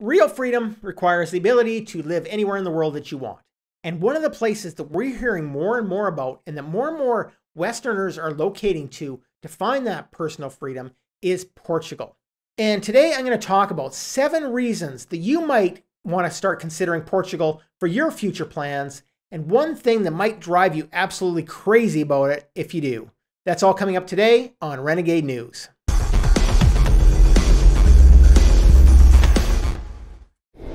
Real freedom requires the ability to live anywhere in the world that you want. And one of the places that we're hearing more and more about, and that more and more Westerners are locating to find that personal freedom, is Portugal. And today I'm going to talk about 7 reasons that you might want to start considering Portugal for your future plans, and one thing that might drive you absolutely crazy about it if you do. That's all coming up today on Renegade News.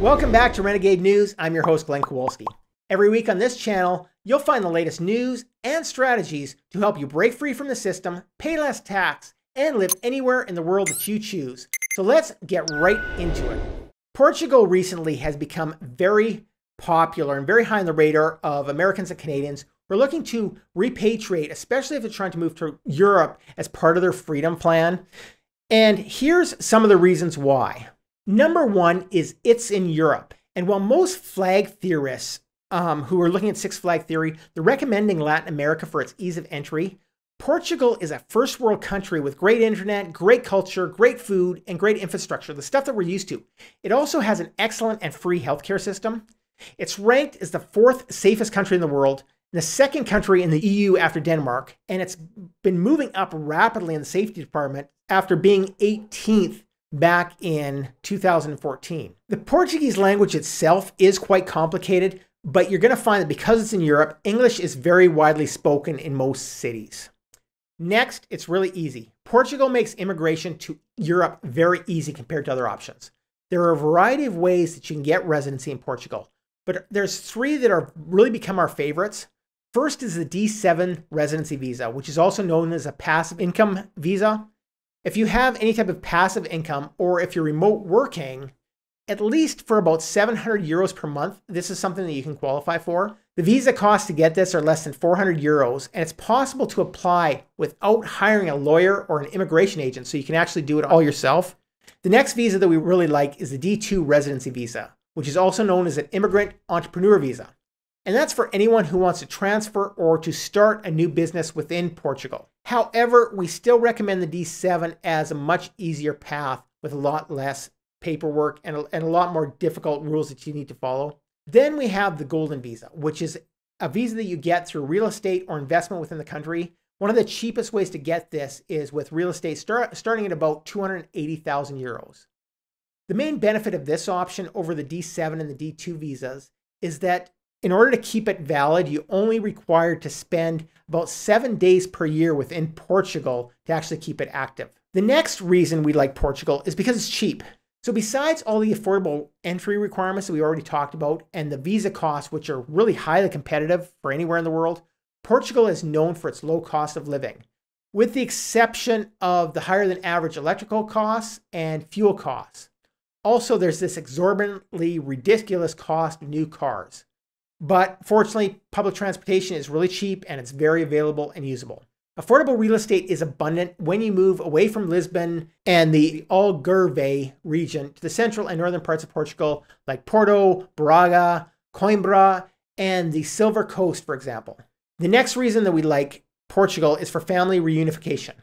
Welcome back to Renegade News. I'm your host, Glenn Kowalski. Every week on this channel, you'll find the latest news and strategies to help you break free from the system, pay less tax, and live anywhere in the world that you choose. So let's get right into it. Portugal recently has become very popular and very high on the radar of Americans and Canadians who are looking to repatriate, especially if they're trying to move to Europe as part of their freedom plan. And here's some of the reasons why. Number 1 is it's in Europe. And while most flag theorists who are looking at Six Flag theory, they're recommending Latin America for its ease of entry, Portugal is a first world country with great internet, great culture, great food, and great infrastructure, the stuff that we're used to. It also has an excellent and free healthcare system. It's ranked as the 4th safest country in the world, and the 2nd country in the EU after Denmark, and it's been moving up rapidly in the safety department after being 18th back in 2014. The Portuguese language itself is quite complicated, but you're going to find that because it's in Europe, English is very widely spoken in most cities. Next, it's really easy. Portugal makes immigration to Europe very easy compared to other options. There are a variety of ways that you can get residency in Portugal, but there's 3 that are really become our favorites. First is the D7 residency visa, which is also known as a passive income visa. If you have any type of passive income, or if you're remote working, at least for about 700 euros per month, this is something that you can qualify for. The visa costs to get this are less than 400 euros, and it's possible to apply without hiring a lawyer or an immigration agent, so you can actually do it all yourself. The next visa that we really like is the D2 residency visa, which is also known as an immigrant entrepreneur visa. And that's for anyone who wants to transfer or to start a new business within Portugal. However, we still recommend the D7 as a much easier path with a lot less paperwork and a lot more difficult rules that you need to follow. Then we have the golden visa, which is a visa that you get through real estate or investment within the country. One of the cheapest ways to get this is with real estate starting at about 280,000 euros. The main benefit of this option over the D7 and the D2 visas is that in order to keep it valid, you only require to spend about 7 days per year within Portugal to actually keep it active. The next reason we like Portugal is because it's cheap. So besides all the affordable entry requirements that we already talked about and the visa costs, which are really highly competitive for anywhere in the world, Portugal is known for its low cost of living, with the exception of the higher than average electrical costs and fuel costs. Also, there's this exorbitantly ridiculous cost of new cars. But fortunately, public transportation is really cheap and it's very available and usable. Affordable real estate is abundant when you move away from Lisbon and the Algarve region to the central and northern parts of Portugal, like Porto, Braga, Coimbra, and the Silver Coast, for example. The next reason that we like Portugal is for family reunification.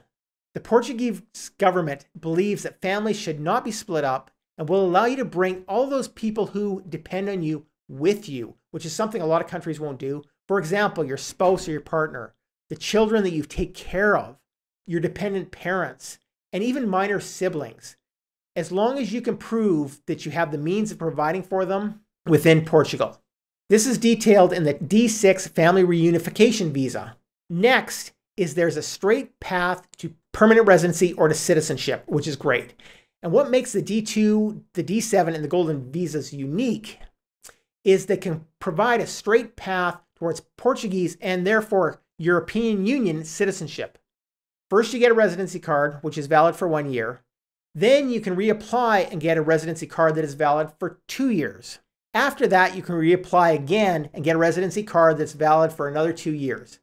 The Portuguese government believes that families should not be split up and will allow you to bring all those people who depend on you with you, which is something a lot of countries won't do. For example, your spouse or your partner, the children that you take care of, your dependent parents, and even minor siblings, as long as you can prove that you have the means of providing for them within Portugal. This is detailed in the D6 family reunification visa. Next is there's a straight path to permanent residency or to citizenship, which is great. And what makes the D2, the D7, and the golden visas unique is they can provide a straight path towards Portuguese and therefore European Union citizenship. First, you get a residency card, which is valid for 1 year. Then you can reapply and get a residency card that is valid for 2 years. After that, you can reapply again and get a residency card that's valid for another 2 years.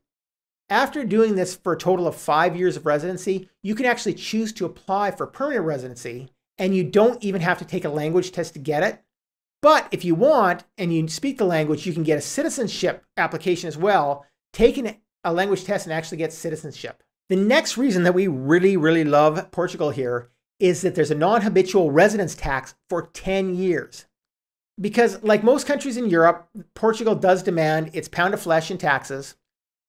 After doing this for a total of 5 years of residency, you can actually choose to apply for permanent residency, and you don't even have to take a language test to get it. But if you want, and you speak the language, you can get a citizenship application as well, take a language test and actually get citizenship. The next reason that we really love Portugal here is that there's a non-habitual residence tax for 10 years. Because like most countries in Europe, Portugal does demand its pound of flesh in taxes,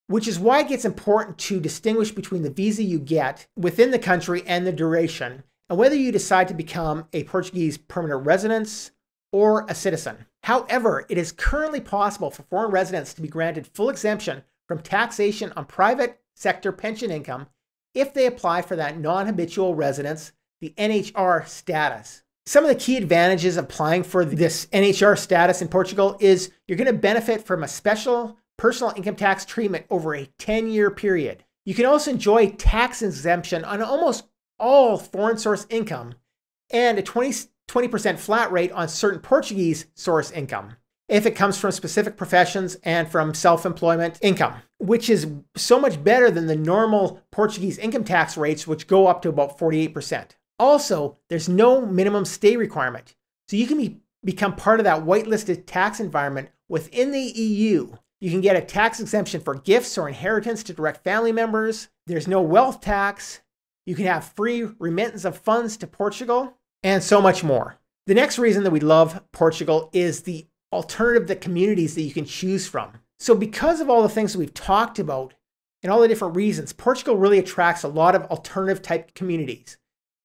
which is why it gets important to distinguish between the visa you get within the country and the duration, and whether you decide to become a Portuguese permanent resident or a citizen. However, it is currently possible for foreign residents to be granted full exemption from taxation on private sector pension income if they apply for that non-habitual residence, the NHR status. Some of the key advantages of applying for this NHR status in Portugal is you're going to benefit from a special personal income tax treatment over a 10-year period. You can also enjoy tax exemption on almost all foreign source income and a 20% flat rate on certain Portuguese source income if it comes from specific professions and from self-employment income, which is so much better than the normal Portuguese income tax rates, which go up to about 48%. Also, there's no minimum stay requirement, so you can become part of that whitelisted tax environment within the EU. You can get a tax exemption for gifts or inheritance to direct family members. There's no wealth tax. You can have free remittance of funds to Portugal, and so much more. The next reason that we love Portugal is the alternative, the communities that you can choose from. So because of all the things that we've talked about and all the different reasons, Portugal really attracts a lot of alternative type communities.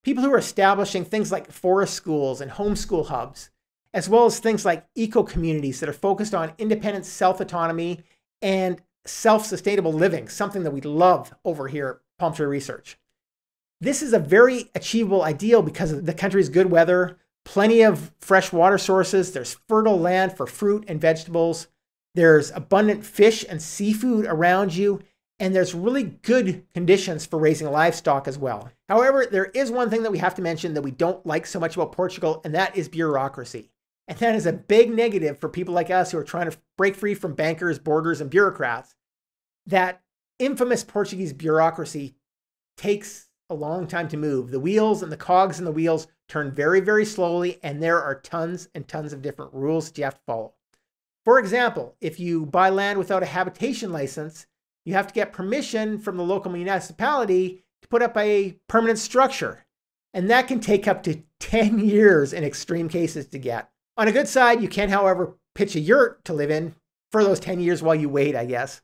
People who are establishing things like forest schools and homeschool hubs, as well as things like eco-communities that are focused on independent self-autonomy and self-sustainable living, something that we love over here at Palm Tree Research. This is a very achievable ideal because of the country's good weather, plenty of fresh water sources, there's fertile land for fruit and vegetables, there's abundant fish and seafood around you, and there's really good conditions for raising livestock as well. However, there is one thing that we have to mention that we don't like so much about Portugal, and that is bureaucracy. And that is a big negative for people like us who are trying to break free from bankers, borders, and bureaucrats. That infamous Portuguese bureaucracy takes a long time to move. The wheels and the cogs in the wheels turn very, very slowly, and there are tons and tons of different rules that you have to follow. For example, if you buy land without a habitation license, you have to get permission from the local municipality to put up a permanent structure. And that can take up to 10 years in extreme cases to get. On a good side, you can, however, pitch a yurt to live in for those 10 years while you wait, I guess.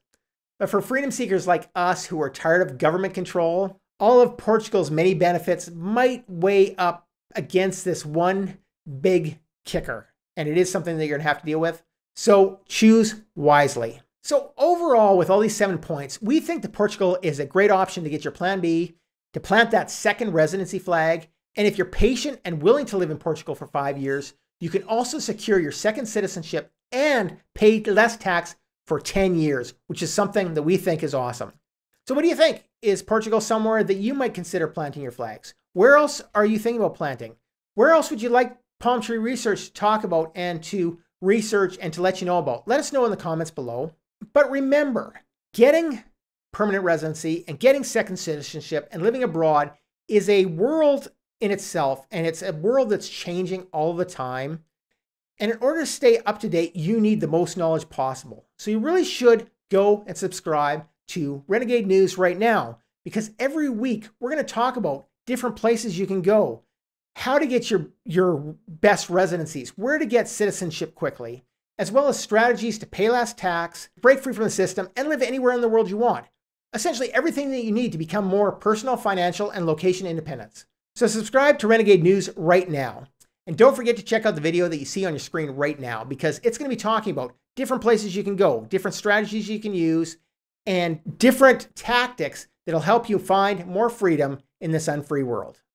But for freedom seekers like us who are tired of government control, all of Portugal's many benefits might weigh up against this one big kicker. And it is something that you're going to have to deal with. So choose wisely. So overall, with all these 7 points, we think that Portugal is a great option to get your plan B, to plant that second residency flag. And if you're patient and willing to live in Portugal for 5 years, you can also secure your second citizenship and pay less tax for 10 years, which is something that we think is awesome. So what do you think? Is Portugal somewhere that you might consider planting your flags? Where else are you thinking about planting? Where else would you like Palm Tree Research to talk about and to research and to let you know about? Let us know in the comments below. But remember, getting permanent residency and getting second citizenship and living abroad is a world in itself, and it's a world that's changing all the time. And in order to stay up to date, you need the most knowledge possible. So you really should go and subscribe to Renegade News right now, because every week we're going to talk about different places you can go, how to get your best residencies, where to get citizenship quickly, as well as strategies to pay less tax, break free from the system, and live anywhere in the world you want. Essentially everything that you need to become more personal, financial, and location independence. So subscribe to Renegade News right now. And don't forget to check out the video that you see on your screen right now, because it's going to be talking about different places you can go, different strategies you can use, and different tactics that'll help you find more freedom in this unfree world.